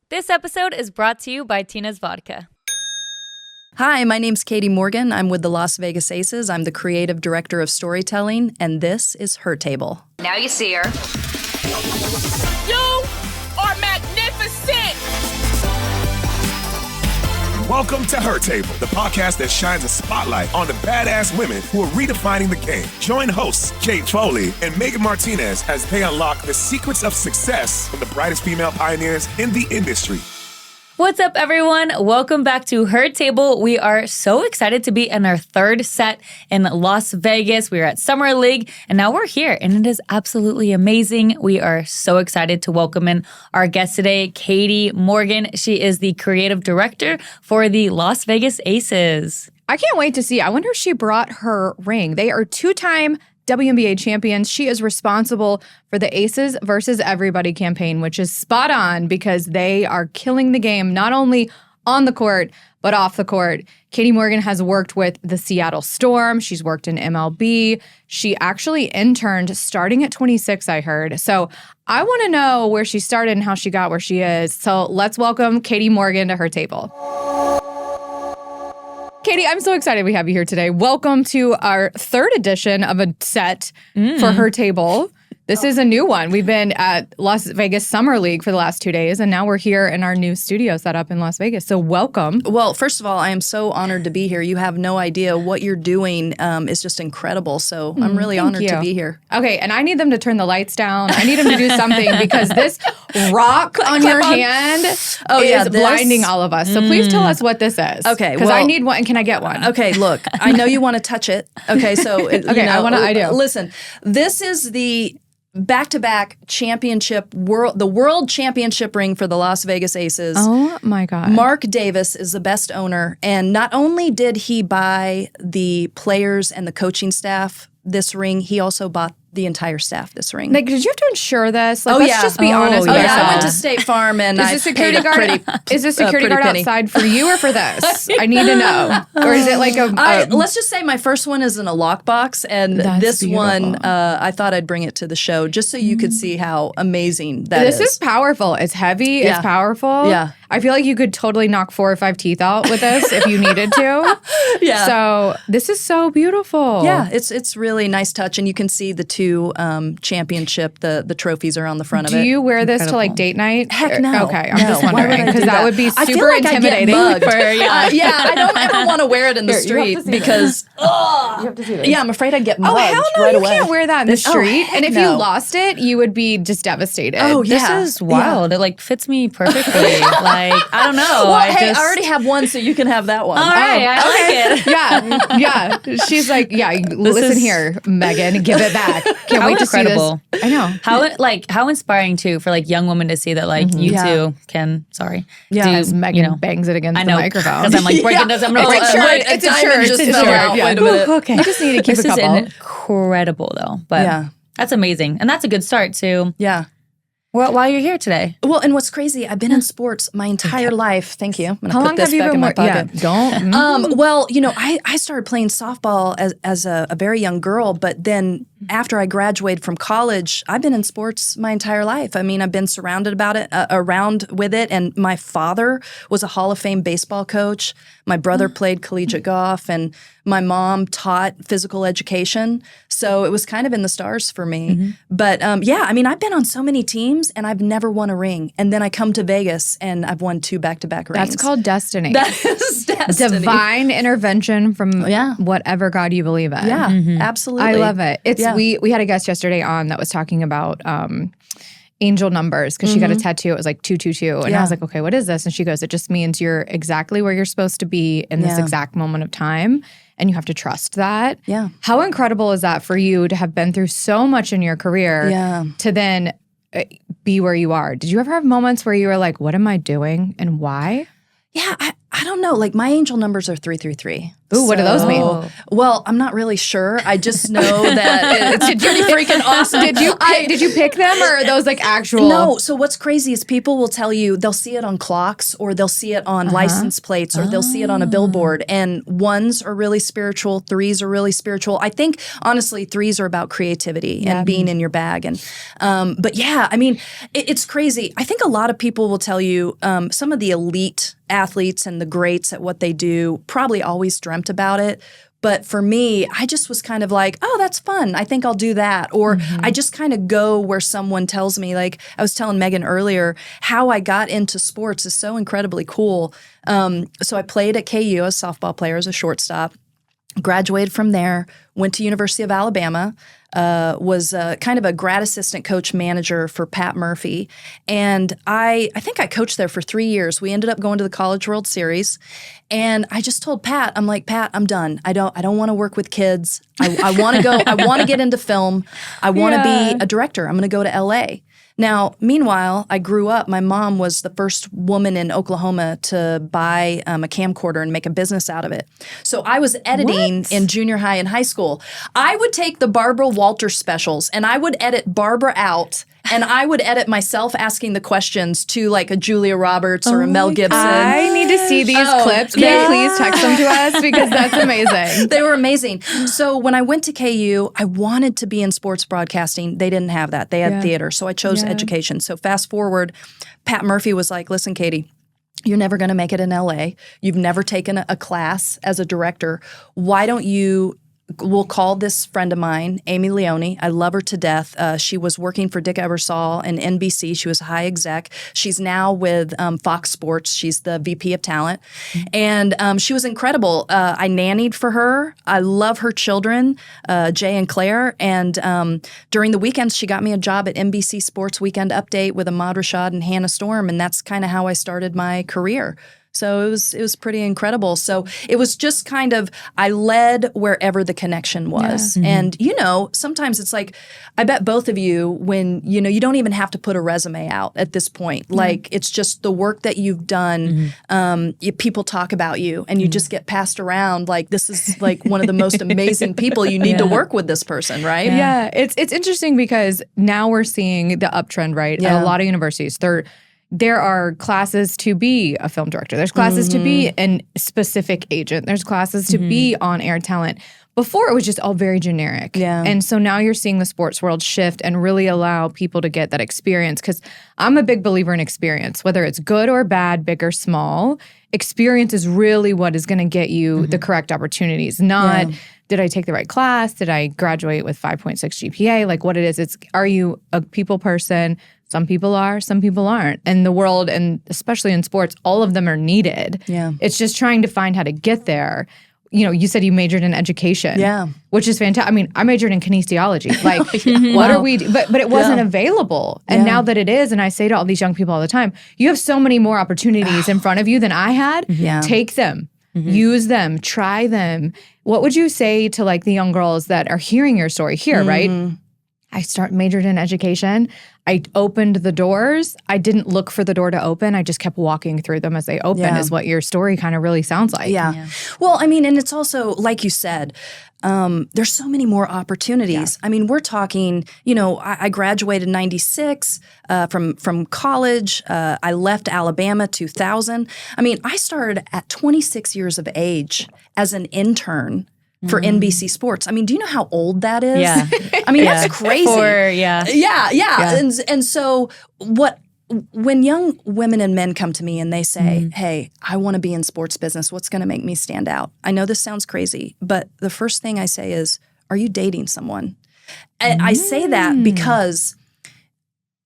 This episode is brought to you by Tina's Vodka. Hi, my name's Katie Morgan. I'm with the Las Vegas Aces. I'm the creative director of storytelling, and this is Her Table. Now you see her. You are magnificent! Welcome to Her Table, the podcast that shines a spotlight on the badass women who are redefining the game. Join hosts Kate Foley and Megan Martinez as they unlock the secrets of success from the brightest female pioneers in the industry. What's up, everyone? Welcome back to Her Table. We are so excited to be in our third set in Las Vegas. We were at Summer League, and now we're here, and it is absolutely amazing. We are so excited to welcome in our guest today, Katie Morgan. She is the creative director for the Las Vegas Aces. I can't wait to see. I wonder if she brought her ring. They are two-time WNBA champions. She is responsible for the Aces versus Everybody campaign, which is spot on because they are killing the game, not only on the court, but off the court. Katie Morgan has worked with the Seattle Storm. She's worked in MLB. She actually interned starting at 26, I heard. So I want to know where she started and how she got where she is. So let's welcome Katie Morgan to Her Table. Katie, I'm so excited we have you here today. Welcome to our third edition of a set for Her Table. This is a new one. We've been at Las Vegas Summer League for the last 2 days, and now we're here in our new studio set up in Las Vegas. So welcome. Well, first of all, I am so honored to be here. You have no idea what you're doing is just incredible. So I'm really honored to be here. Okay, and I need them to turn the lights down. I need them to do something because this rock on your hand is blinding all of us. So please tell us what this is. Okay, because I need one. Can I get one? Okay, look, I know you want to touch it. Okay, so I do. Listen, this is the back-to-back championship, the world championship ring for the Las Vegas Aces. Oh my God. Mark Davis is the best owner. And not only did he buy the players and the coaching staff this ring, he also bought the entire staff this ring. Like, did you have to insure this? Like, let's just be honest. I went to State Farm and is the security guard outside for you or for this? I need to know. Or is it like let's just say my first one is in a lockbox, and this one I thought I'd bring it to the show just so you could see how amazing that is. This is powerful. It's heavy. Yeah. It's powerful. Yeah. I feel like you could totally knock 4 or 5 teeth out with this if you needed to. Yeah. So this is so beautiful. Yeah, it's really nice touch, and you can see the two championship, the trophies are on the front of it. Do you wear this to like date night? Heck no. Okay, I'm just wondering because that would be super intimidating. I don't ever want to wear it in the street because you have to see this. Yeah, I'm afraid I'd get mugged hell no, right you away. can't wear that in the street. And if you lost it, you would be just devastated. Oh yeah, this is wild. It like fits me perfectly. Like I don't know. Well, I already have one, so you can have that one. All right, I like it. Yeah. She's like, listen here, Megan, give it back. Can't wait to incredible. see this. I know. How inspiring too for like young women to see that like you too can. As Megan bangs it against the microphone because I'm like breaking this. I'm it's a shirt. Just fell out. Wait a minute. Okay. You just need to keep this a couple. This is incredible though, but that's amazing, and that's a good start too. Yeah. Well, while you're here today. Well, and what's crazy, I've been in sports my entire life. Thank you. I'm going to put this back in my pocket. Well, I started playing softball as a very young girl, but then after I graduated from college, I've been in sports my entire life. I mean, I've been surrounded around with it, and my father was a Hall of Fame baseball coach. My brother played collegiate golf, and my mom taught physical education. So it was kind of in the stars for me. But I mean, I've been on so many teams and I've never won a ring. And then I come to Vegas and I've won 2 back-to-back rings. That's called destiny. That is destiny. Divine intervention from whatever God you believe in. Yeah, absolutely. I love it. We had a guest yesterday on that was talking about angel numbers because she got a tattoo. It was like 222. And I was like, okay, what is this? And she goes, it just means you're exactly where you're supposed to be in this exact moment of time. And you have to trust that. Yeah. How incredible is that for you to have been through so much in your career to then be where you are? Did you ever have moments where you were like, what am I doing and why? Yeah, I don't know. Like my angel numbers are 333. Ooh, what do those mean? Well, I'm not really sure. I just know that it's pretty freaking awesome. Did you pick them, or are those like actual? No. So what's crazy is people will tell you they'll see it on clocks, or they'll see it on license plates, or they'll see it on a billboard. And 1s are really spiritual, 3s are really spiritual. I think honestly, 3s are about creativity and being in your bag. And but yeah, I mean, it's crazy. I think a lot of people will tell you some of the elite athletes and the greats at what they do probably always dreamt about it. But for me, I just was kind of like, oh, that's fun. I think I'll do that. Or I just kind of go where someone tells me, like I was telling Megan earlier, how I got into sports is so incredibly cool. So I played at KU as a softball player, as a shortstop, graduated from there, went to University of Alabama, was kind of a grad assistant coach manager for Pat Murphy. And I think I coached there for 3 years. We ended up going to the College World Series. And I just told Pat, I'm like, Pat, I'm done. I don't want to work with kids. I want to go. I want to get into film. I want to be a director. I'm going to go to LA. Now, meanwhile, I grew up. My mom was the first woman in Oklahoma to buy a camcorder and make a business out of it. So I was editing in junior high and high school. I would take the Barbara Walters specials and I would edit Barbara out. And I would edit myself asking the questions to like a Julia Roberts or a Mel Gibson. I need to see these clips. Can you please text them to us? Because that's amazing. They were amazing. So when I went to KU, I wanted to be in sports broadcasting. They didn't have that. They had theater. So I chose education. So fast forward, Pat Murphy was like, listen, Katie, you're never going to make it in LA. You've never taken a class as a director. Why don't you... We'll call this friend of mine, Amy Leone. I love her to death. She was working for Dick Ebersol and NBC. She was a high exec. She's now with Fox Sports. She's the VP of talent. And she was incredible. I nannied for her. I love her children, Jay and Claire. And during the weekends, she got me a job at NBC Sports Weekend Update with Ahmad Rashad and Hannah Storm. And that's kind of how I started my career. So it was pretty incredible. So it was just kind of, I led wherever the connection was. Yeah. And, sometimes it's like, I bet both of you, when, you don't even have to put a resume out at this point. Like, it's just the work that you've done. People talk about you and you just get passed around like, this is like one of the most amazing people. You need to work with this person, right? Yeah. It's interesting because now we're seeing the uptrend, right? At a lot of universities. There are classes to be a film director. There's classes to be a specific agent. There's classes to be on-air talent. Before, it was just all very generic. Yeah. And so now you're seeing the sports world shift and really allow people to get that experience. Because I'm a big believer in experience, whether it's good or bad, big or small. Experience is really what is going to get you the correct opportunities, not did I take the right class? Did I graduate with 5.6 GPA? Like what it is, are you a people person? Some people are, some people aren't. And the world, and especially in sports, all of them are needed. Yeah. It's just trying to find how to get there. You said you majored in education. Yeah. Which is fantastic. I mean, I majored in kinesiology. Like, what are we but it wasn't available. And now that it is, and I say to all these young people all the time, you have so many more opportunities in front of you than I had. Yeah. Take them. Use them. Try them. What would you say to like the young girls that are hearing your story here, right? I majored in education. I opened the doors. I didn't look for the door to open. I just kept walking through them as they opened is what your story kind of really sounds like. Yeah. Well, I mean, and it's also, like you said, there's so many more opportunities. Yeah. I mean, we're talking, I graduated in 96 from college. I left Alabama 2000. I mean, I started at 26 years of age as an intern for NBC Sports. I mean, do you know how old that is? Yeah. I mean, that's crazy. Yeah. And so when young women and men come to me and they say, hey, I want to be in sports business, what's going to make me stand out? I know this sounds crazy, but the first thing I say is, are you dating someone? I say that because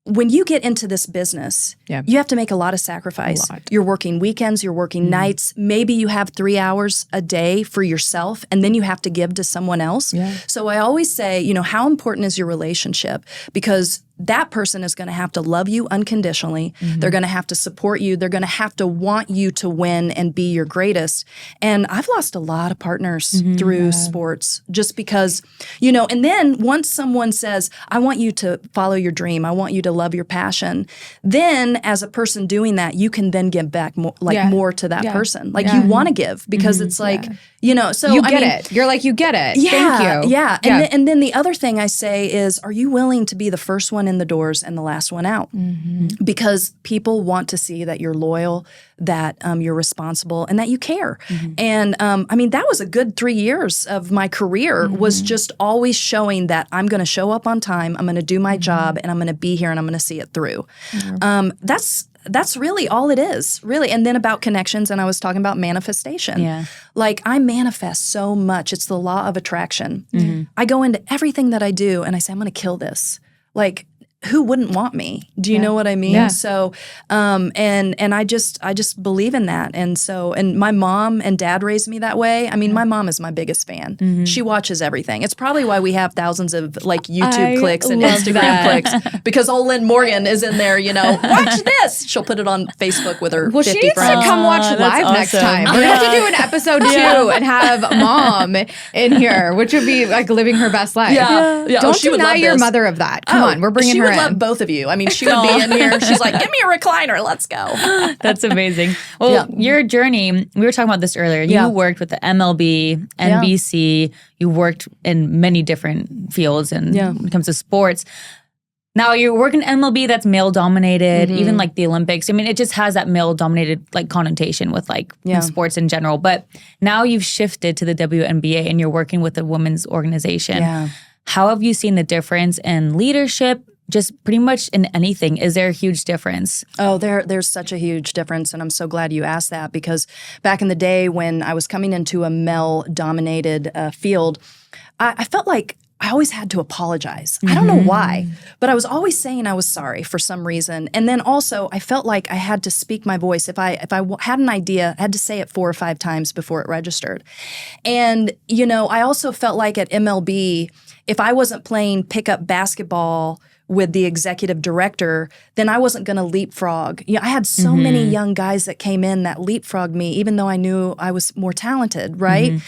when you get into this business, you have to make a lot of sacrifice. You're working weekends, you're working nights. Maybe you have 3 hours a day for yourself, and then you have to give to someone else. Yeah. So I always say, how important is your relationship? Because that person is going to have to love you unconditionally. They're going to have to support you. They're going to have to want you to win and be your greatest. And I've lost a lot of partners through sports just because, and then once someone says, I want you to follow your dream, I want you to love your passion, then as a person doing that, you can then give back more to that person. Like you want to give because it's like, so you get it. You're like, you get it. Thank you. Yeah. And then the other thing I say is, are you willing to be the first one in the doors and the last one out? Because people want to see that you're loyal, that you're responsible, and that you care. And that was a good 3 years of my career was just always showing that I'm going to show up on time, I'm going to do my job, and I'm going to be here, and I'm going to see it through. That's really all it is, really. And then about connections, and I was talking about manifestation. Yeah. Like I manifest so much. It's the law of attraction. I go into everything that I do and I say, I'm going to kill this. Like, who wouldn't want me? Do you know what I mean? Yeah. So, and I just believe in that. And so, and my mom and dad raised me that way. I mean, my mom is my biggest fan. She watches everything. It's probably why we have thousands of like YouTube clicks and Instagram clicks because old Lynn Morgan is in there, watch this. She'll put it on Facebook with her 50 she needs friends. to come watch live next time. We're going to have to do an episode 2 and have mom in here, which would be like living her best life. Yeah. Don't she would deny love your this. mother of that. Come on, we're bringing she her would in. love both of you. I mean, she would be in here. She's like, give me a recliner. Let's go. That's amazing. Well, your journey, we were talking about this earlier. You worked with the MLB, NBC. You worked in many different fields when it comes to sports. Now you're working MLB that's male dominated, even like the Olympics. I mean, it just has that male dominated like connotation with like in sports in general. But now you've shifted to the WNBA and you're working with a women's organization. Yeah. How have you seen the difference in leadership? Just pretty much in anything. Is there a huge difference? Oh, there's such a huge difference. And I'm so glad you asked that because back in the day when I was coming into a male-dominated field, I felt like I always had to apologize. I don't know why, but I was always saying I was sorry for some reason. And then also I felt like I had to speak my voice. If I had an idea, I had to say it 4 or 5 times before it registered. And, I also felt like at MLB, if I wasn't playing pickup basketball with the executive director, then I wasn't going to leapfrog. I had so many young guys that came in that leapfrogged me, even though I knew I was more talented, right?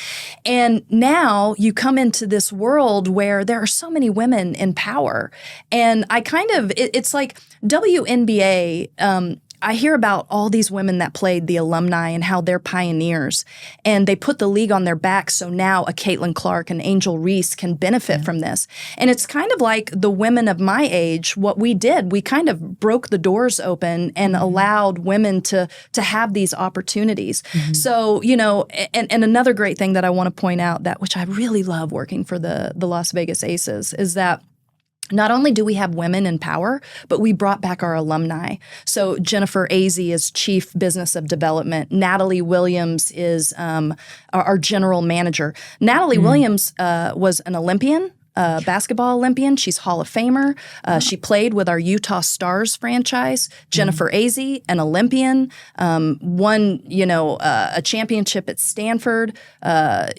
And now you come into this world where there are so many women in power. And I it's like WNBA, I hear about all these women that played the alumni and how they're pioneers. And they put the league on their back so now a Caitlin Clark and Angel Reese can benefit from this. And it's kind of like the women of my age, what we did, we kind of broke the doors open and allowed women to have these opportunities. So, and another great thing that I want to point out which I really love working for the Las Vegas Aces is that not only do we have women in power, but we brought back our alumni. So Jennifer Azzi is Chief Business of Development. Natalie Williams is our General Manager. Natalie Williams was an Olympian. Basketball Olympian. She's Hall of Famer. She played with our Utah Stars franchise. Jennifer Azzi, an Olympian, won, a championship at Stanford.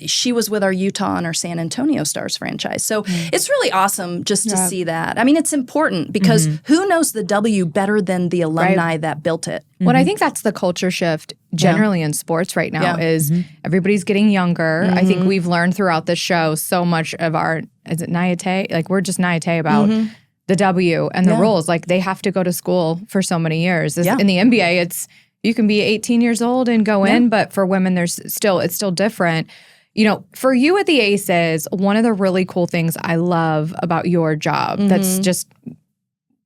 She was with our Utah and our San Antonio Stars franchise. So it's really awesome just to see that. I mean, it's important because who knows the W better than the alumni that built it? Well, I think that's the culture shift generally in sports right now is everybody's getting younger. I think we've learned throughout the show so much of is it naivete? Like we're just naivete about the W and the rules. Like they have to go to school for so many years. In the NBA, you can be 18 years old and go in, but for women, it's still different. For you at the Aces, one of the really cool things I love about your job that's just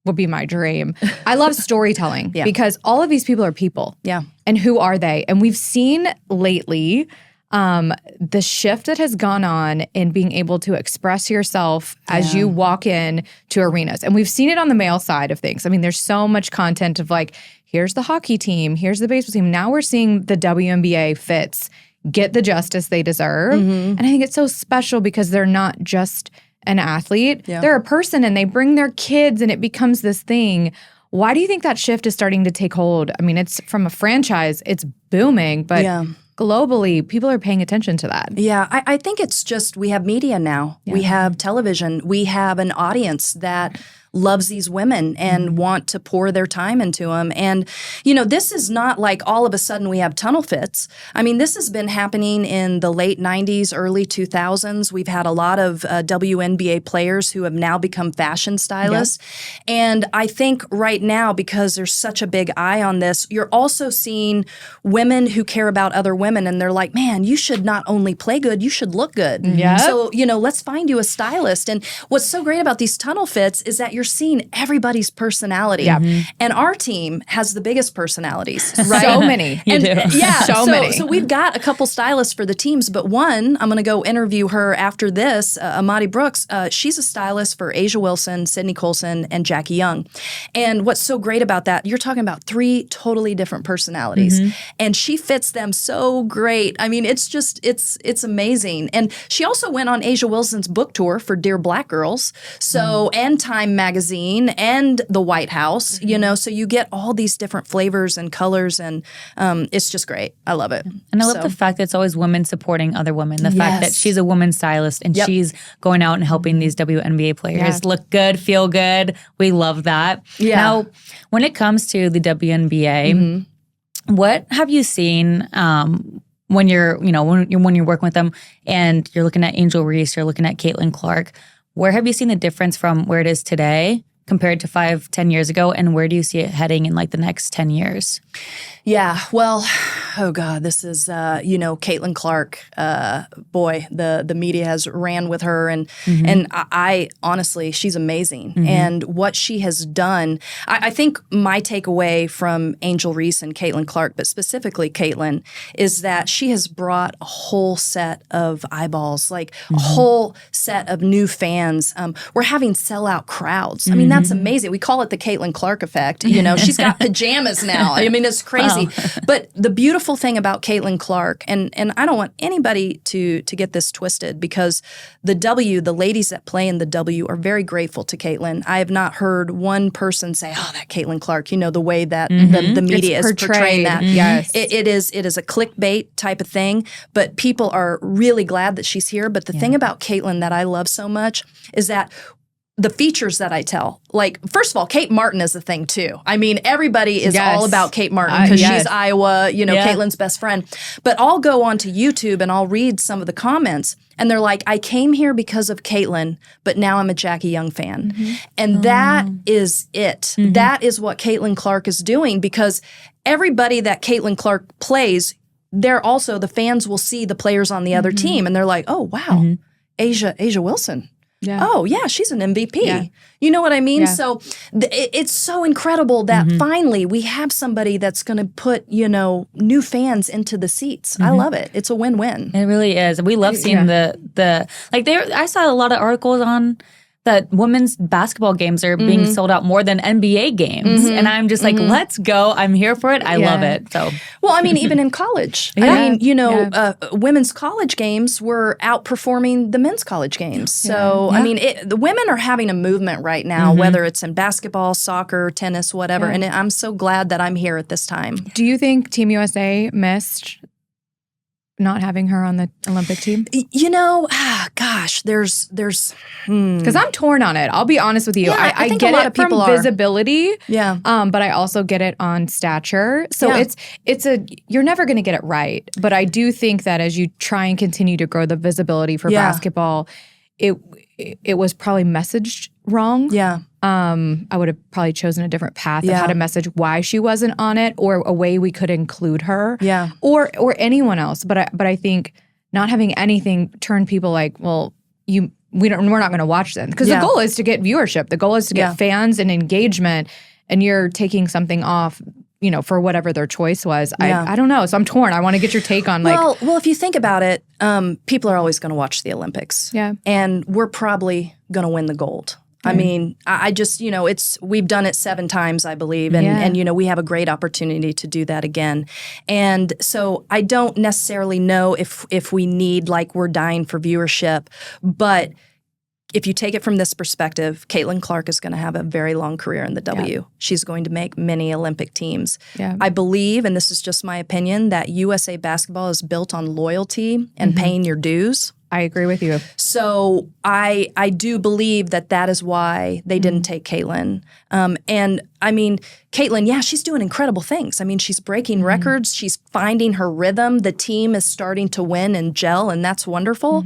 would be my dream. I love storytelling because all of these people are people. Yeah. And who are they? And we've seen lately the shift that has gone on in being able to express yourself as you walk in to arenas. And we've seen it on the male side of things. I mean, there's so much content of like, here's the hockey team, here's the baseball team. Now we're seeing the WNBA fits get the justice they deserve. And I think it's so special because they're not just an athlete. They're a person and they bring their kids and it becomes this thing. Why do you think that shift is starting to take hold? I mean, it's from a franchise, it's booming, but globally, people are paying attention to that. Yeah, I think it's just we have media now. We have television. We have an audience that loves these women and want to pour their time into them. And, you know, this is not like all of a sudden we have tunnel fits. I mean, this has been happening in the late 90s, early 2000s. We've had a lot of WNBA players who have now become fashion stylists. Yep. And I think right now, because there's such a big eye on this, you're also seeing women who care about other women, and they're like, man, you should not only play good, you should look good. Yep. So, you know, let's find you a stylist. And what's so great about these tunnel fits is that you're seeing everybody's personality. Yep. And our team has the biggest personalities, right? So many. And, yeah, so many. So we've got a couple stylists for the teams, but one, I'm going to go interview her after this, Amadi Brooks. She's a stylist for Asia Wilson, Sydney Colson, and Jackie Young. And what's so great about that, you're talking about 3 totally different personalities. And she fits them so great. I mean, it's just, it's amazing. And she also went on Asia Wilson's book tour for Dear Black Girls, so and Time Magazine and the White House, you know, so you get all these different flavors and colors, and it's just great. I love it. And I love the fact that it's always women supporting other women. The fact that she's a woman stylist and she's going out and helping these WNBA players look good, feel good. We love that. Yeah. Now, when it comes to the WNBA, what have you seen when you're, you know, when you're working with them and you're looking at Angel Reese, you're looking at Caitlin Clark? Where have you seen the difference from where it is today compared to 5-10 years ago, and where do you see it heading in like the next 10 years? Yeah, well, oh God, this is, you know, Caitlin Clark, boy, the media has ran with her, and I honestly, she's amazing. And what she has done, I think my takeaway from Angel Reese and Caitlin Clark, but specifically Caitlin, is that she has brought a whole set of eyeballs, like a whole set of new fans. We're having sellout crowds. I mean, that's amazing. We call it the Caitlin Clark effect. You know, she's got pajamas now. I mean, it's crazy. But the beautiful thing about Caitlin Clark, and I don't want anybody to get this twisted, because the ladies that play in the W are very grateful to Caitlin. I have not heard one person say, oh, that Caitlin Clark, you know, the way that the media is portraying that. Yes. It is a clickbait type of thing, but people are really glad that she's here. But the thing about Caitlin that I love so much is that the features that I tell, like, first of all, Kate Martin is a thing too. I mean, everybody is all about Kate Martin because she's Iowa, you know, Caitlin's best friend. But I'll go onto YouTube and I'll read some of the comments, and they're like, I came here because of Caitlin, but now I'm a Jackie Young fan. And that is it. That is what Caitlin Clark is doing, because everybody that Caitlin Clark plays, they're also, the fans will see the players on the other team, and they're like, oh, wow, Asia Wilson. Yeah. Oh, yeah, she's an MVP. Yeah. You know what I mean? Yeah. So it's so incredible that finally we have somebody that's going to put, you know, new fans into the seats. I love it. It's a win-win. It really is. We love seeing the like I saw a lot of articles on that women's basketball games are being sold out more than NBA games. And I'm just like, let's go. I'm here for it. I love it. So, well, I mean, even in college, I mean, you know, women's college games were outperforming the men's college games. So, I mean, the women are having a movement right now, whether it's in basketball, soccer, tennis, whatever. And I'm so glad that I'm here at this time. Do you think Team USA missed not having her on the Olympic team? You know, gosh, there's because I'm torn on it. I'll be honest with you. Yeah, I think get a lot it of people from are. visibility. Yeah. But I also get it on stature. So you're never going to get it right. But I do think that as you try and continue to grow the visibility for basketball, it was probably messaged wrong. Yeah. I would have probably chosen a different path of how to message why she wasn't on it, or a way we could include her. Yeah. Or anyone else. But I think not having anything turned people like, well, we're not going to watch them. Because the goal is to get viewership. The goal is to get fans and engagement, and you're taking something off, you know, for whatever their choice was. I don't know. So I'm torn. I want to get your take on well, if you think about it, people are always going to watch the Olympics. Yeah. And we're probably going to win the gold. I mean, I just, you know, we've done it 7 times, I believe. And, you know, we have a great opportunity to do that again. And so I don't necessarily know if we need, like, we're dying for viewership. But if you take it from this perspective, Caitlin Clark is going to have a very long career in the W. Yeah. She's going to make many Olympic teams. Yeah. I believe, and this is just my opinion, that USA basketball is built on loyalty and paying your dues. I agree with you. So I do believe that is why they didn't take Caitlin. And I mean, Caitlin, she's doing incredible things. I mean, she's breaking records. She's finding her rhythm. The team is starting to win and gel, and that's wonderful.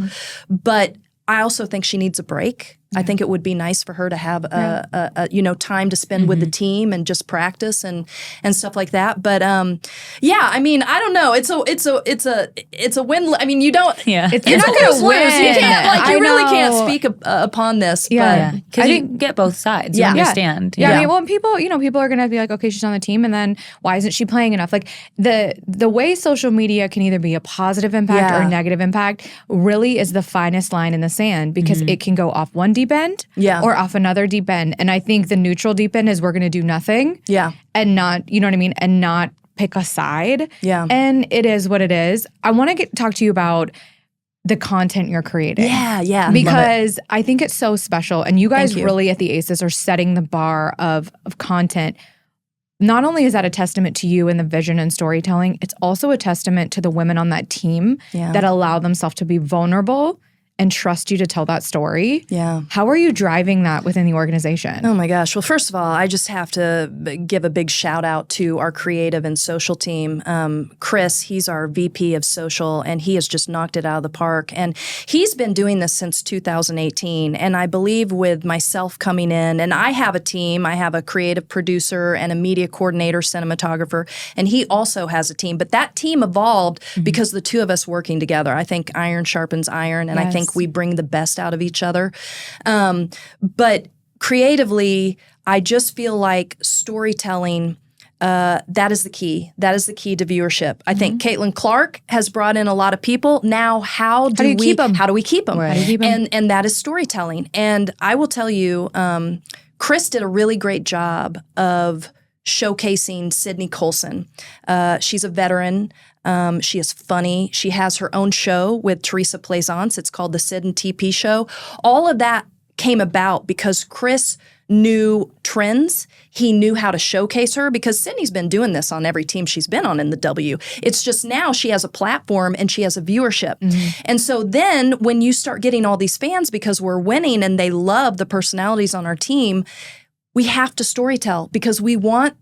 But I also think she needs a break. I think it would be nice for her to have a time to spend with the team and just practice and stuff like that. But I mean, I don't know. It's a win. I mean, you don't. Yeah, you're not going to win. You can't. You really can't speak upon this. Yeah, because you get both sides. You understand. Yeah. I mean, well, people are going to be like, okay, she's on the team, and then why isn't she playing enough? Like the way social media can either be a positive impact or a negative impact really is the finest line in the sand, because it can go off one deep end or off another deep end. And I think the neutral deep end is we're going to do nothing and not, you know what I mean, and not pick a side. Yeah. And it is what it is. I want to talk to you about the content you're creating. Yeah. Because I think it's so special. And you guys really at the Aces are setting the bar of content. Not only is that a testament to you and the vision and storytelling, it's also a testament to the women on that team that allow themselves to be vulnerable and trust you to tell that story. Yeah. How are you driving that within the organization? Oh my gosh. Well, first of all, I just have to give a big shout out to our creative and social team. Chris, he's our VP of social, and he has just knocked it out of the park. And he's been doing this since 2018. And I believe with myself coming in, and I have a team, I have a creative producer and a media coordinator, cinematographer, and he also has a team. But that team evolved because the two of us working together. I think iron sharpens iron, and I think we bring the best out of each other. But creatively, I just feel like storytelling, that is the key. That is the key to viewership. I think Caitlin Clark has brought in a lot of people. Now, how do we keep them? Right. And that is storytelling. And I will tell you, Chris did a really great job of showcasing Sydney Colson. She's a veteran. She is funny. She has her own show with Teresa Plaisance. It's called the Sid and TP Show. All of that came about because Chris knew trends. He knew how to showcase her, because Sydney's been doing this on every team she's been on in the W. It's just now she has a platform and she has a viewership. And so then when you start getting all these fans because we're winning and they love the personalities on our team, we have to storytell, because we want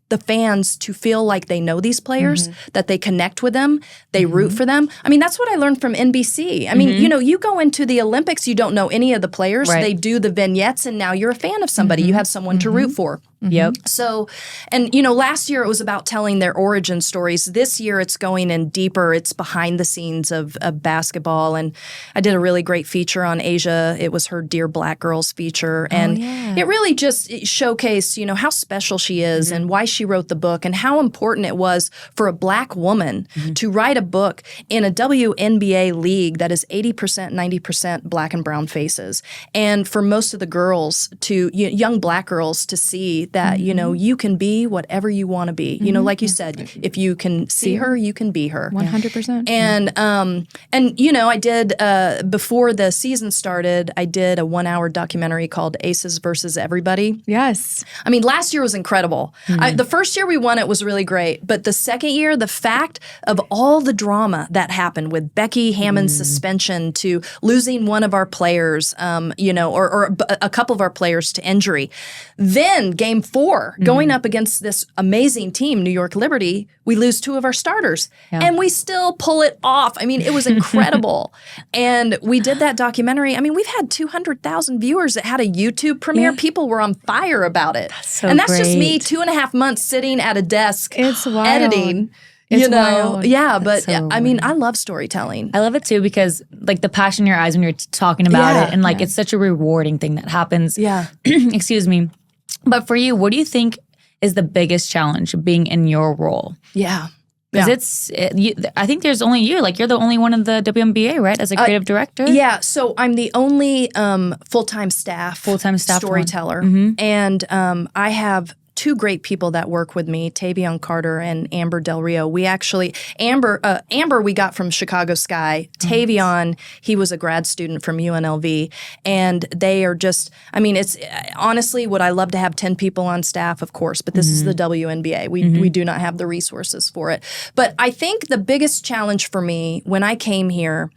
the fans to feel like they know these players, that they connect with them, they root for them. I mean, that's what I learned from NBC. I mean, you go into the Olympics, you don't know any of the players. Right. They do the vignettes, and now you're a fan of somebody. You have someone to root for. Yep. So, and last year it was about telling their origin stories. This year it's going in deeper. It's behind the scenes of basketball. And I did a really great feature on Asia. It was her Dear Black Girls feature. And it really just showcased, how special she is and why she wrote the book and how important it was for a Black woman to write a book in a WNBA league that is 80%, 90% Black and brown faces. And for most of the girls young Black girls to see that, you can be whatever you want to be. Like you said, if you can see her, you can be her. 100%. And I did, before the season started, I did a 1-hour documentary called Aces versus Everybody. Yes. I mean, last year was incredible. The first year we won it was really great. But the second year, the fact of all the drama that happened with Becky Hammond's suspension to losing one of our players, or a couple of our players to injury. Then Game 4, going up against this amazing team, New York Liberty, we lose 2 of our starters. And we still pull it off. I mean, it was incredible. And we did that documentary. I mean, we've had 200,000 viewers that had a YouTube premiere. Yeah. People were on fire about it. That's just me 2.5 months sitting at a desk editing. Wild. Yeah, but I mean, I love storytelling. I love it too, because like the passion in your eyes when you're talking about it, and like it's such a rewarding thing that happens. Yeah. Excuse me. But for you, what do you think is the biggest challenge of being in your role? Yeah. Because I think there's only you. Like, you're the only one in the WNBA, right? As a creative director? Yeah. So I'm the only full-time staff storyteller. And I have 2 great people that work with me, Tavion Carter and Amber Del Rio. We actually, Amber we got from Chicago Sky. Tavion, he was a grad student from UNLV. And they are just, I mean, it's honestly, would I love to have 10 people on staff? Of course, but this is the WNBA. We do not have the resources for it. But I think the biggest challenge for me when I came here,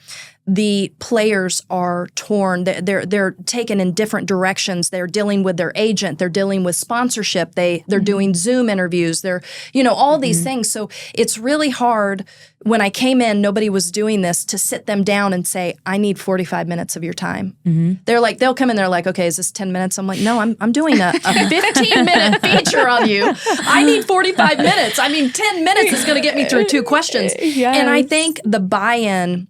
the players are torn. They're taken in different directions. They're dealing with their agent. They're dealing with sponsorship. They're doing Zoom interviews. They're, all these things. So it's really hard. When I came in, nobody was doing this, to sit them down and say, I need 45 minutes of your time. They're like, they'll come in, they're like, okay, is this 10 minutes? I'm like, no, I'm doing a 15-minute feature on you. I need 45 minutes. I mean, 10 minutes is going to get me through 2 questions. Yes. And I think the buy-in,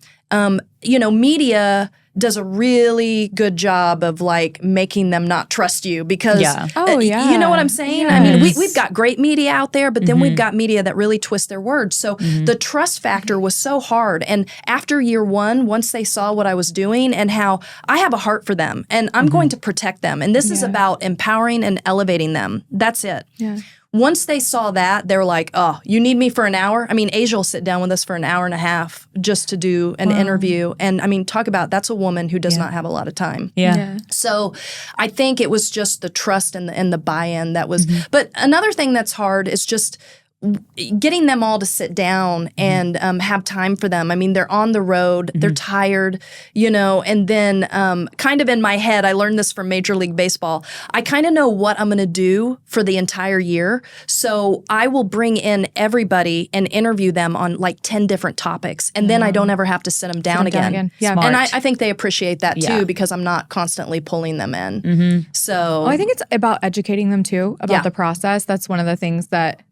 media does a really good job of like making them not trust you because, you know what I'm saying? Yes. I mean, we've got great media out there, but then we've got media that really twist their words. So the trust factor was so hard. And after year 1, once they saw what I was doing and how I have a heart for them and I'm going to protect them. And this is about empowering and elevating them. That's it. Yeah. Once they saw that, they were like, oh, you need me for an hour? I mean, Asia will sit down with us for an hour and a half just to do an interview. And I mean, talk about, that's a woman who does not have a lot of time. Yeah. So I think it was just the trust and the buy-in that was. But another thing that's hard is just getting them all to sit down and have time for them. I mean, they're on the road, they're tired, and then kind of in my head, I learned this from Major League Baseball. I kind of know what I'm going to do for the entire year. So I will bring in everybody and interview them on like 10 different topics. And then I don't ever have to sit them down again. Yeah. Smart. And I think they appreciate that too, because I'm not constantly pulling them in. So Well, I think it's about educating them too about the process. That's one of the things that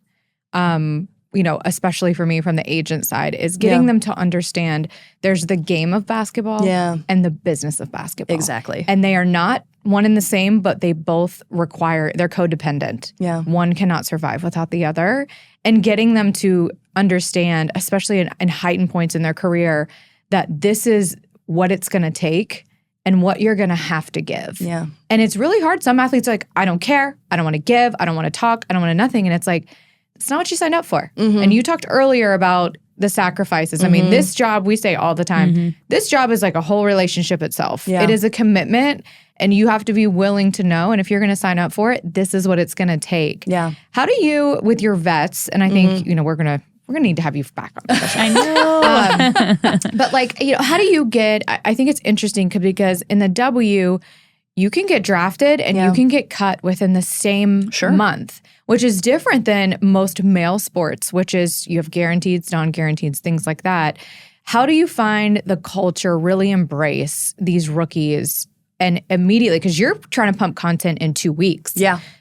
especially for me from the agent side, is getting them to understand there's the game of basketball and the business of basketball. Exactly. And they are not one and the same, but they both they're codependent. Yeah. One cannot survive without the other. And getting them to understand, especially in heightened points in their career, that this is what it's going to take and what you're going to have to give. Yeah. And it's really hard. Some athletes are like, I don't care. I don't want to give. I don't want to talk. I don't want to nothing. And it's like, it's not what you signed up for. And you talked earlier about the sacrifices. I mean, this job, we say all the time, this job is like a whole relationship itself. Yeah. It is a commitment and you have to be willing to know. And if you're going to sign up for it, this is what it's going to take. Yeah. How do you, with your vets, and I think, we're going to need to have you back on the show. I know. But like, how do you get, I think it's interesting because in the W, you can get drafted and you can get cut within the same month, which is different than most male sports, which is you have guaranteed, non-guaranteed, things like that. How do you find the culture really embrace these rookies and immediately, because you're trying to pump content in 2 weeks,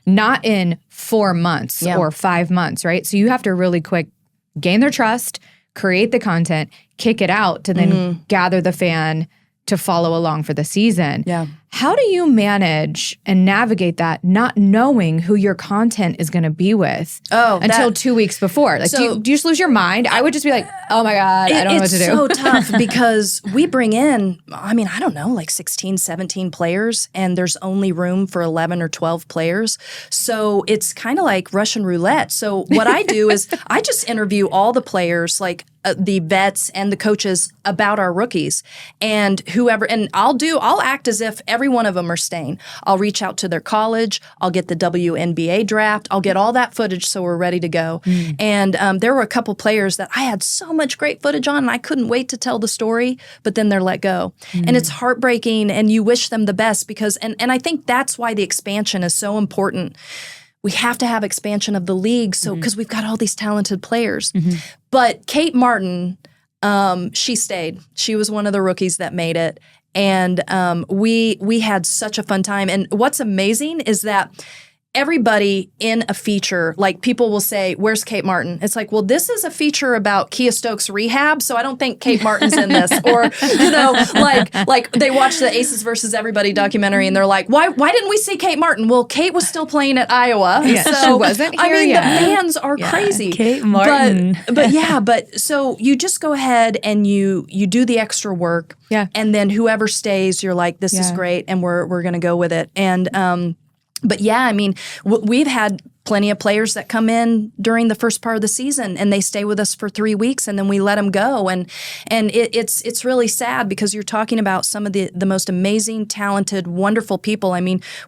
not in 4 months or 5 months, right? So you have to really quick gain their trust, create the content, kick it out to then gather the fan to follow along for the season. Yeah. How do you manage and navigate that, not knowing who your content is going to be with until 2 weeks before? Like, do you just lose your mind? I would just be like, oh my God, I don't know what to do. It's so tough because we bring in, I don't know, like 16, 17 players, and there's only room for 11 or 12 players. So it's kind of like Russian roulette. So what I do is I just interview all the players, like the vets and the coaches, about our rookies and whoever, and I'll act as if every one of them are staying. I'll reach out to their college. I'll get the WNBA draft. I'll get all that footage so we're ready to go. And there were a couple players that I had so much great footage on and I couldn't wait to tell the story, but then they're let go. And it's heartbreaking and you wish them the best because, and I think that's why the expansion is so important. We have to have expansion of the league because we've got all these talented players. But Kate Martin, she stayed. She was one of the rookies that made it. And we had such a fun time. And what's amazing is that everybody in a feature, like people will say, where's Kate Martin? It's like, well, this is a feature about Kia Stokes rehab, so I don't think Kate Martin's in this. Or, like they watch the Aces versus Everybody documentary and they're like, why didn't we see Kate Martin? Well, Kate was still playing at Iowa. Yeah, so, she wasn't here the yet. fans are crazy. Kate Martin. But so you just go ahead and you do the extra work. Yeah. And then whoever stays, you're like, this is great and we're going to go with it. And, but yeah, we've had plenty of players that come in during the first part of the season and they stay with us for 3 weeks and then we let them go. And it's really sad because you're talking about some of the most amazing, talented, wonderful people.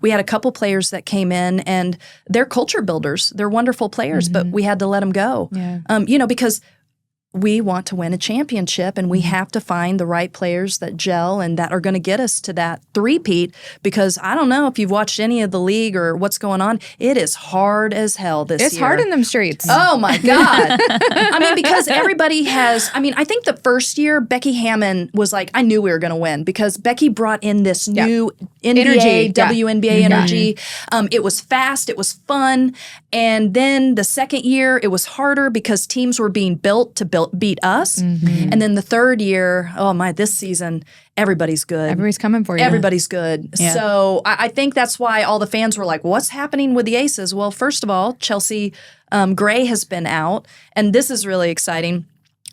We had a couple players that came in and they're culture builders. They're wonderful players, but we had to let them go. Yeah. Because we want to win a championship, and we have to find the right players that gel and that are going to get us to that three-peat, because I don't know if you've watched any of the league or what's going on. It is hard as hell this year. It's hard in them streets. Oh, my God. I mean, because everybody has, I think the first year, Becky Hammon was like, I knew we were going to win because Becky brought in this new NBA, energy, WNBA energy. It was fast. It was fun. And then the second year, it was harder because teams were being built to beat us. And then the third year, this season, everybody's good. Everybody's coming for you. Everybody's good. Yeah. So I think that's why all the fans were like, what's happening with the Aces? Well, first of all, Chelsea Gray has been out, and this is really exciting.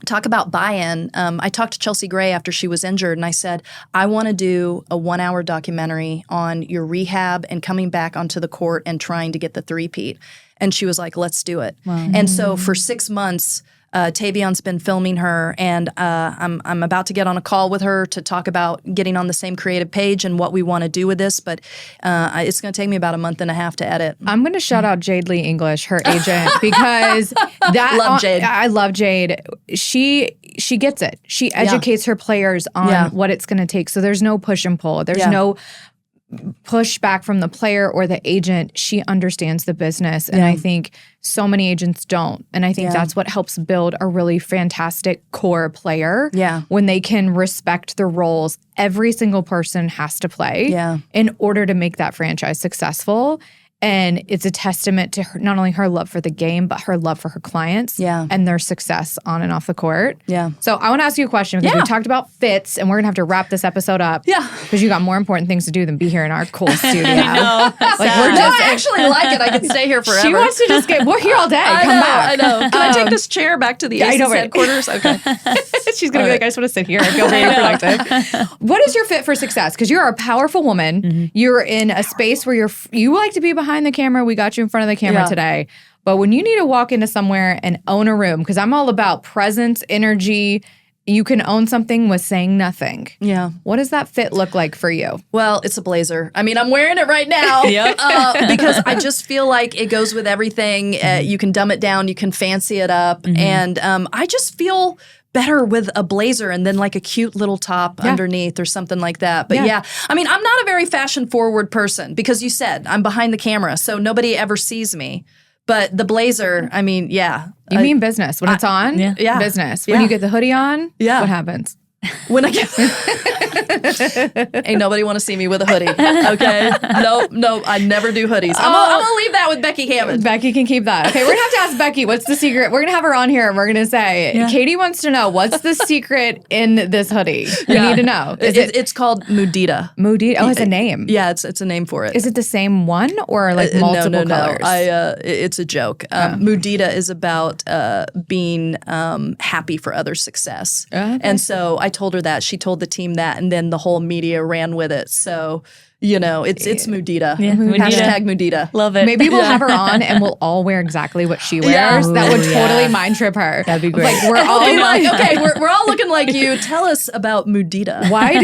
Talk about buy-in. I talked to Chelsea Gray after she was injured, and I said, I want to do a 1-hour documentary on your rehab and coming back onto the court and trying to get the three-peat. And she was like, let's do it. Wow. And so for 6 months, Tavion's been filming her, and I'm about to get on a call with her to talk about getting on the same creative page and what we want to do with this, but it's going to take me about a month and a half to edit. I'm going to shout out Jade Lee English, her agent, because love Jade. I love Jade. She gets it. She educates her players on what it's going to take. So there's no push and pull. There's no pushback from the player or the agent. She understands the business. And I think so many agents don't. And I think that's what helps build a really fantastic core player. Yeah. When they can respect the roles every single person has to play in order to make that franchise successful. And it's a testament to her, not only her love for the game, but her love for her clients and their success on and off the court. Yeah. So I want to ask you a question because we talked about fits, and we're going to have to wrap this episode up. Yeah. Because you got more important things to do than be here in our cool studio. I know. I actually like it. I can stay here forever. She wants to just we're here all day. Come back. I know. Can I take this chair back to the Aces headquarters? Okay. She's going to be like, I just want to sit here. I feel very productive. What is your fit for success? Because you're a powerful woman. Mm-hmm. You're in a space where you like to be behind the camera. We got you in front of the camera today. But when you need to walk into somewhere and own a room, because I'm all about presence, energy, you can own something with saying nothing. Yeah. What does that fit look like for you? Well, it's a blazer. I mean, I'm wearing it right now because I just feel like it goes with everything. You can dumb it down. You can fancy it up. Mm-hmm. And I just feel better with a blazer and then like a cute little top underneath or something like that. But I mean, I'm not a very fashion forward person because you said I'm behind the camera, so nobody ever sees me. But the blazer, I mean, You mean business. When it's on, business. When you get the hoodie on, what happens? When I get ain't nobody want to see me with a hoodie. Okay, no, I never do hoodies. I'm gonna leave that with Becky Hammond. Becky can keep that. Okay, we're gonna have to ask Becky what's the secret. We're gonna have her on here and we're gonna say Katie wants to know what's the secret in this hoodie. We need to know. It's called Mudita. Mudita. Oh, it's a name. Yeah, it's a name for it. Is it the same one or like multiple colors? No. It's a joke. Mudita is about being happy for othher success, and so I told her that. She told the team that, and then the whole media ran with it. So, it's Mudita. Yeah, Hashtag Mudita. Love it. Maybe we'll have her on and we'll all wear exactly what she wears. Yeah. That would totally mind trip her. That'd be great. Like we're all okay, we're all looking like you. Tell us about Mudita. Why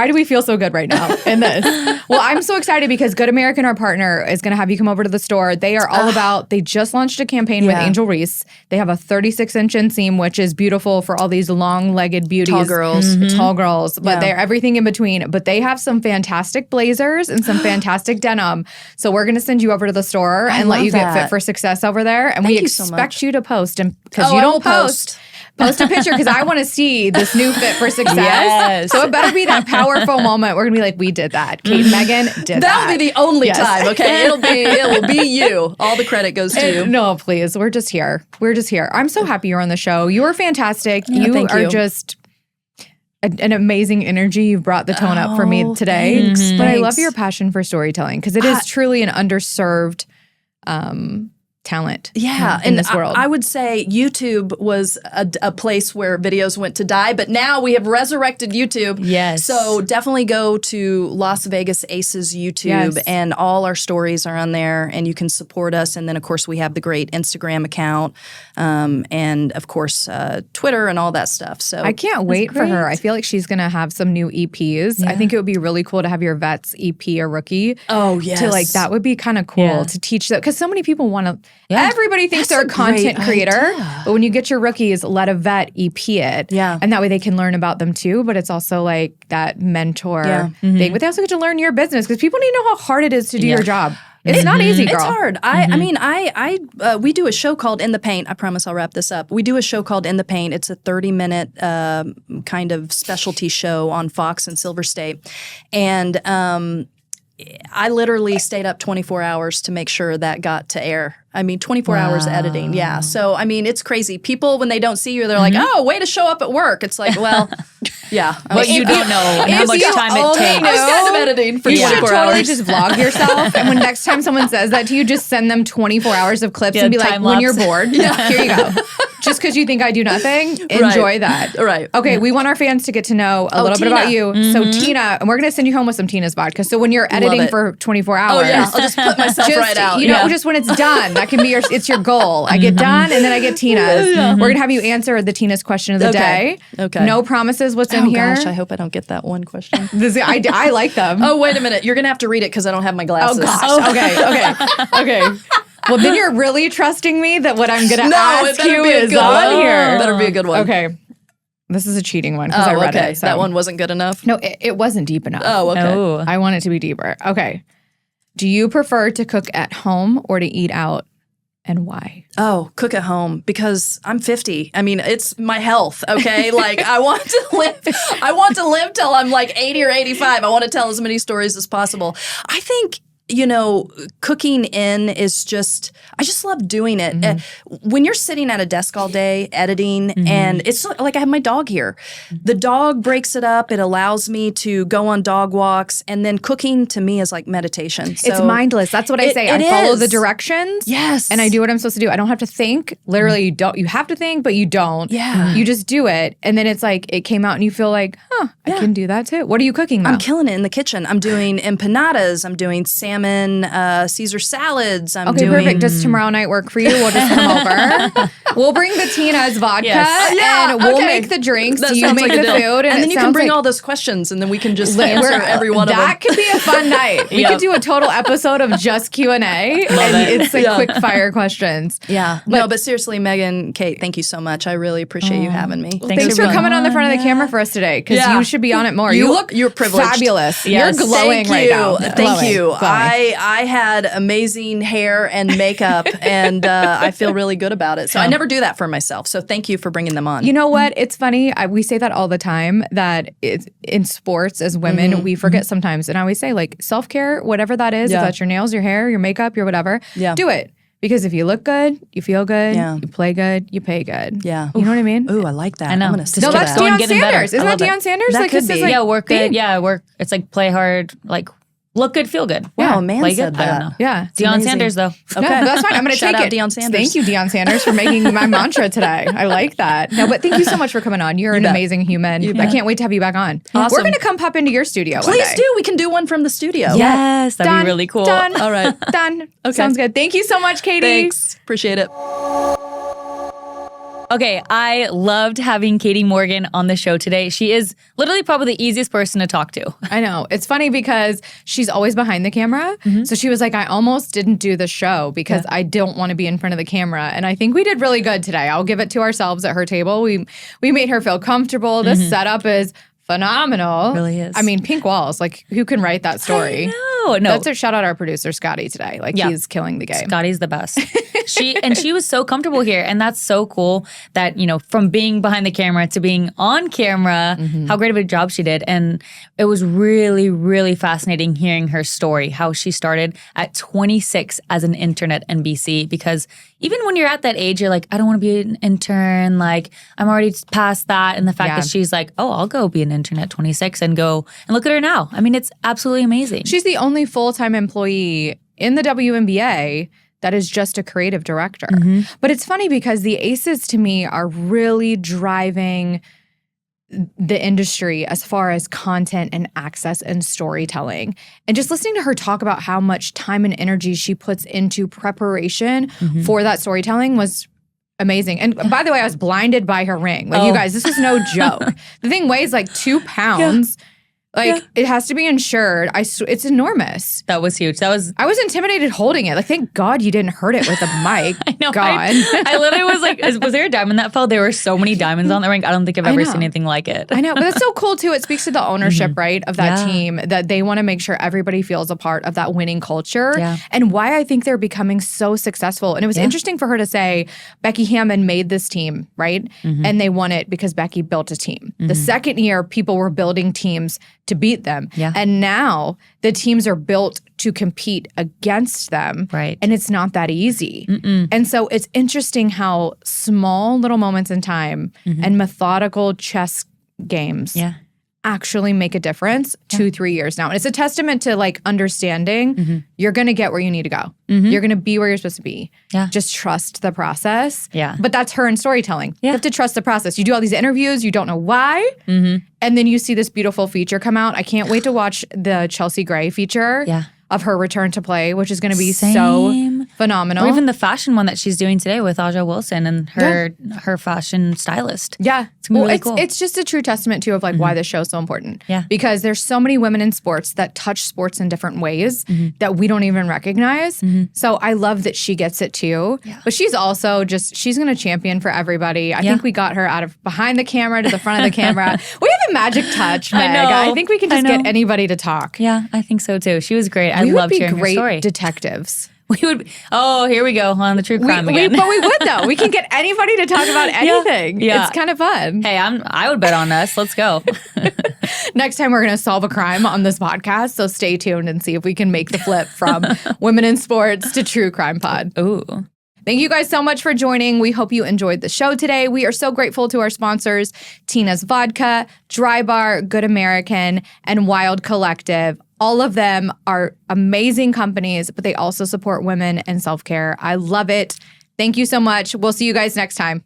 do we feel so good right now in this? Well, I'm so excited because Good American, our partner, is going to have you come over to the store. They are all about, they just launched a campaign with Angel Reese. They have a 36-inch inseam, which is beautiful for all these long-legged beauties. Tall girls. Mm-hmm. Tall girls. But they're everything in between. But they have some fantastic blazers and some fantastic denim. So we're going to send you over to the store and let you get fit for success over there. And we expect you to post. And because you don't post a picture because I want to see this new fit for success. Yes. So it better be that powerful moment. We're going to be like, we did that. Kate and Megan did that. That'll be the only time, okay? It will be you. All the credit goes to you. No, please. We're just here. I'm so happy you're on the show. You are fantastic. You are just an amazing energy. You've brought the tone up for me today. Thanks. But I love your passion for storytelling because it is truly an underserved talent in this world. I would say YouTube was a place where videos went to die, but now we have resurrected YouTube. Yes. So definitely go to Las Vegas Aces YouTube and all our stories are on there and you can support us. And then, of course, we have the great Instagram account and, of course, Twitter and all that stuff. So I can't wait for her. I feel like she's going to have some new EPs. Yeah. I think it would be really cool to have your Vets EP or Rookie. Oh, yes. That would be kind of cool to teach that because so many people want to Yeah. Everybody thinks they're a content creator, but when you get your rookies, let a vet EP it. Yeah. And that way they can learn about them too, but it's also like that mentor thing. But they also get to learn your business because people need to know how hard it is to do your job. It's not easy, girl. It's hard. I mean, we do a show called In the Paint. I promise I'll wrap this up. We do a show called In the Paint. It's a 30-minute kind of specialty show on Fox and Silver State. And I literally stayed up 24 hours to make sure that got to air. I mean, 24 hours editing. Yeah. So, I mean, it's crazy. People, when they don't see you, they're like, oh, way to show up at work. It's like, well, yeah. But you don't know how much time it takes. I was kind of editing for 24 hours. You should totally just vlog yourself. And when next time someone says that to you, just send them 24 hours of clips and be like, when you're bored, here you go. Just because you think I do nothing, enjoy that. Right. Okay, we want our fans to get to know a little bit about you. So Tina, and we're going to send you home with some Tina's vodka. So when you're editing for 24 hours. Oh, yeah. I'll just put myself right out. You know, just when it's done, that can be it's your goal. I get done and then I get Tina's. We're going to have you answer the Tina's question of the day. Okay. No promises what's in here. Oh, gosh, I hope I don't get that one question. I like them. Oh, wait a minute. You're going to have to read it because I don't have my glasses. Oh, gosh. Okay. Well, then you're really trusting me that what I'm going to ask you is on here. Better be a good one. Okay. This is a cheating one because I read it. So. That one wasn't good enough? No, it wasn't deep enough. Oh, okay. Oh. I want it to be deeper. Okay. Do you prefer to cook at home or to eat out, and why? Oh, cook at home because I'm 50. I mean, it's my health, okay? Like I want to live till I'm like 80 or 85. I want to tell as many stories as possible. I think cooking in is I just love doing it. When you're sitting at a desk all day editing, and it's like I have my dog here. The dog breaks it up. It allows me to go on dog walks, and then cooking to me is like meditation. So it's mindless. That's what I say. I follow the directions. Yes. And I do what I'm supposed to do. I don't have to think. Literally, you have to think, but you don't. Yeah. You just do it. And then it's like, it came out and you feel like, I can do that too. What are you cooking now? I'm killing it in the kitchen. I'm doing empanadas. I'm doing salmon Caesar salads. I'm doing perfect. Does tomorrow night work for you? We'll just come over. We'll bring the Tina's vodka and we'll make the drinks. You make the food. And then you can bring all those questions and then we can just answer every one of them. That could be a fun night. We could do a total episode of just Q&A. It's like quick fire questions. Yeah. But seriously, Megan, Kate, thank you so much. I really appreciate you having me. Thanks for coming on the front of the camera for us today because you should be on it more. You're privileged. Fabulous. Yes. You're glowing right now. Thank you. Glowing. I had amazing hair and makeup, and I feel really good about it. So I never do that for myself. So thank you for bringing them on. You know what? It's funny. We say that all the time, that in sports as women, we forget sometimes. And I always say, like, self-care, whatever that is, if that's your nails, your hair, your makeup, your whatever, do it. Because if you look good, you feel good, you play good, you pay good. Yeah. You know what I mean? Ooh, I like that. I know. I'm gonna No, that's Deion Sanders. Isn't that Deion Sanders? That could be. Yeah, work good. Yeah, work. It's like play hard, like look good, feel good. Wow, a man play said good. I that. don't know. Yeah. Deion Sanders, though. Okay. No, that's fine. I'm going to take Shout out it. Deion Sanders. Thank you, Deion Sanders, for making my mantra today. I like that. No, but thank you so much for coming on. You're an amazing human. I can't wait to have you back on. Awesome. We're going to come pop into your studio one Please day. do. We can do one from the studio. Yes, that'd Done. be really cool. Done. All right. Done. Okay. Sounds good. Thank you so much, Katie. Thanks. Appreciate it. Okay, I loved having Katie Morgan on the show today. She is literally probably the easiest person to talk to. I know. It's funny because she's always behind the camera. So she was like, I almost didn't do the show because I don't want to be in front of the camera. And I think we did really good today. I'll give it to ourselves at her table. We made her feel comfortable. This setup is phenomenal. It really is. I mean, pink walls. Like, who can write that story? No. That's a shout out our producer, Scotty, today. Like, he's killing the game. Scotty's the best. She was so comfortable here. And that's so cool that, from being behind the camera to being on camera, how great of a job she did. And it was really, really fascinating hearing her story, how she started at 26 as an intern at NBC. Because even when you're at that age, you're like, I don't want to be an intern. Like, I'm already past that. And the fact that she's like, oh, I'll go be an intern at 26 and go and look at her now. I mean, it's absolutely amazing. She's the only full-time employee in the WNBA that is just a creative director. But it's funny because the Aces to me are really driving the industry as far as content and access and storytelling. And just listening to her talk about how much time and energy she puts into preparation for that storytelling was amazing. And by the way, I was blinded by her ring. Like, you guys, this is no joke. The thing weighs like 2 pounds. Like, it has to be insured. It's enormous. That was huge. I was intimidated holding it. Like, thank God you didn't hurt it with a mic. I know. God. I literally was like, was there a diamond that fell? There were so many diamonds on the ring. I don't think I've ever seen anything like it. I know. But that's so cool, too. It speaks to the ownership, right, of that team, that they want to make sure everybody feels a part of that winning culture and why I think they're becoming so successful. And it was interesting for her to say, Becky Hammon made this team, right? And they won it because Becky built a team. The second year, people were building teams to beat them. And now the teams are built to compete against them. Right. And it's not that easy. And so it's interesting how small little moments in time and methodical chess games actually make a difference 2-3 years now. And it's a testament to like understanding you're going to get where you need to go. You're going to be where you're supposed to be. Just trust the process. But that's her in storytelling. You have to trust the process. You do all these interviews, you don't know why. And then you see this beautiful feature come out. I can't wait to watch the Chelsea Gray feature of her return to play, which is going to be so phenomenal. Or even the fashion one that she's doing today with Aja Wilson and her fashion stylist. It's gonna be really cool. It's just a true testament too of like why this show is so important. Because there's so many women in sports that touch sports in different ways that we don't even recognize. So I love that she gets it too. But she's also she's going to champion for everybody. I think we got her out of behind the camera to the front of the camera. We have a magic touch, Meg. I think we can just get anybody to talk. Yeah, I think so too. She was great. I loved hearing her story. We would be great detectives. We would. Oh, here we go on the true crime again. But we would though. We can get anybody to talk about anything. It's kind of fun. Hey, I would bet on us. Let's go. Next time we're going to solve a crime on this podcast. So stay tuned and see if we can make the flip from women in sports to true crime pod. Ooh. Thank you guys so much for joining. We hope you enjoyed the show today. We are so grateful to our sponsors, Tina's Vodka, Dry Bar, Good American, and Wild Collective. All of them are amazing companies, but they also support women and self-care. I love it. Thank you so much. We'll see you guys next time.